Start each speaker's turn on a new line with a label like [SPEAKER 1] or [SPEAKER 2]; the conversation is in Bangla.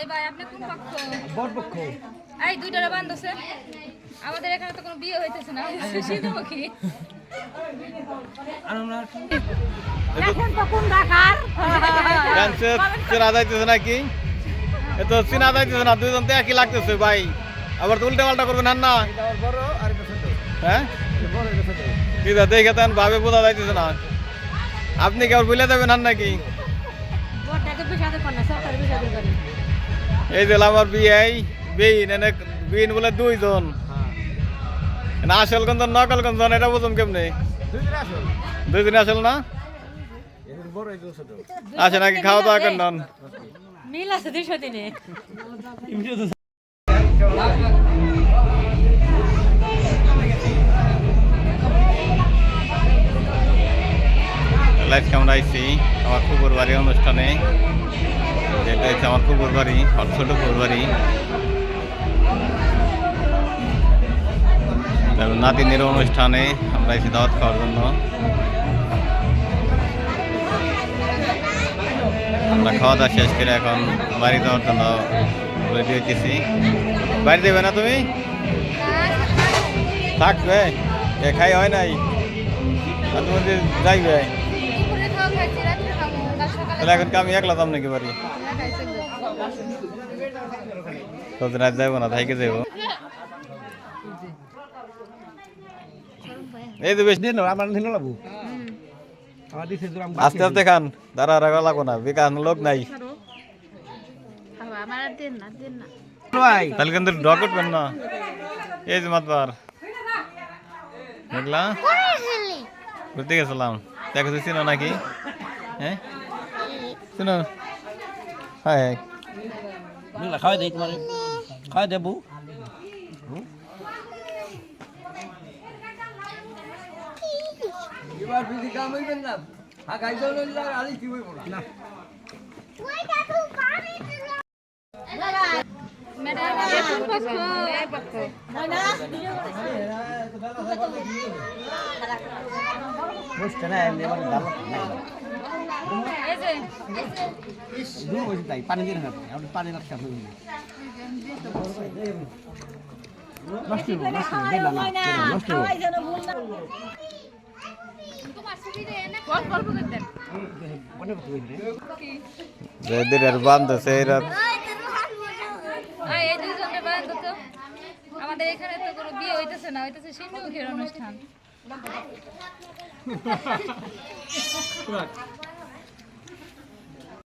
[SPEAKER 1] এই ভাই আপনি কোন পক্ষ?
[SPEAKER 2] বড় পক্ষ।
[SPEAKER 1] এই দুইটারে বান্ধছে। আমাদের এখানে তো কোনো বিয়ে হইতেছে না। শিশুমুখী।
[SPEAKER 2] আর আমরা
[SPEAKER 1] এখন তো কোন ঢাকার?
[SPEAKER 3] জানছে চেনা যাইতেছে নাকি? এ তো চেনা যাইতেছে না, দুইজন তো একই লাগতেছে ভাই। আবার তো উল্টা পাল্টা করবেন না?
[SPEAKER 2] এটা বড় আর এটা ছোট।
[SPEAKER 3] হ্যাঁ
[SPEAKER 2] এটা বড় এটা ছোট।
[SPEAKER 3] কি দেখে তেন ভাবে বোঝা যাইতেছে না। আপনি কি আবার বলে দেবেন নাকি?
[SPEAKER 1] বড়টাকে বিশাদে কোন না, সরকারি বিশাদে করে।
[SPEAKER 3] এই যে আমার বিয়ে বিন এনে বিন বলে দুইজন।
[SPEAKER 2] হ্যাঁ।
[SPEAKER 3] না আসল কোন নকল কোন এটা বুঝুন কেমনে?
[SPEAKER 2] দুইটা আসল।
[SPEAKER 3] দুইজন আসল না?
[SPEAKER 2] এটা বড় এটা ছোট।
[SPEAKER 3] আসে নাকি খাওয়া দাওয়া করেন?
[SPEAKER 1] মিল আছে 200 দিনে।
[SPEAKER 3] লাইফ কেমন আইছি আমার কুকুর বাড়ি অনুষ্ঠানে, যেটা হচ্ছে আমার কুকুর বাড়ি, ছোট কুকুর বাড়ি। নাতিনের অনুষ্ঠানে আমরা এসে দাওয়াত খাওয়ার জন্য। আমরা খাওয়া দাওয়া শেষ করে এখন বাড়ি যাওয়ার জন্য রেডি হইতেছি। বাড়ি দেবে না তুমি? থাকবে, খাই হয় নাই, আর তুমি যাইবে।
[SPEAKER 1] দুপুরে খাওয়া খাইছি, রাত্রে খাবো, কাল সকালে
[SPEAKER 3] তাহলে এখন কি আমি একলা যাম নাকি বাড়ি? তো রাত যাইব না, থাইকে যাইব। এই তো বেশ
[SPEAKER 2] দিন আমার দিন লাগবো। আমার দিছে জুরাম।
[SPEAKER 3] আস্তে আস্তে খান, দাঁড়া রাখা লাগবো না, বেকার লোক নাই।
[SPEAKER 1] আমার আর দেন না।
[SPEAKER 2] ভাই
[SPEAKER 3] তাহলে কিন্তু ডক উঠবেন না। এই যে মাতবার দেখলা ঘুরতে গেছিলাম, দেখো তো চিনো নাকি? হ্যাঁ চিনো? হ্যাঁ
[SPEAKER 2] বুঝলা খাওয়া দেই তোমারে। খাওয়া দেবো। এবার যদি কাম হইবেন না, হাগাই যাও না আলি কি হইব না।
[SPEAKER 1] ম্যাডাম এই পক্ষ।
[SPEAKER 2] বুঝতে না এমনি আমার দাম নাই।
[SPEAKER 1] এই যে
[SPEAKER 2] দূর বসে তাই পানি দিন না, আপনি পানি রাখতে হবে। নষ্ট হইব, নষ্ট হইব, দেন না, নষ্ট হইব।
[SPEAKER 1] গল্প করতেন।
[SPEAKER 2] মনে করতে হইবে।
[SPEAKER 3] এদের আর বান্ধছে এরা।
[SPEAKER 1] এই দুইজনের বান্ধ তো। আমাদের এখানে তো কোনো বিয়ে হইতেছে না, হইতেছে শিশুমুখীর অনুষ্ঠান।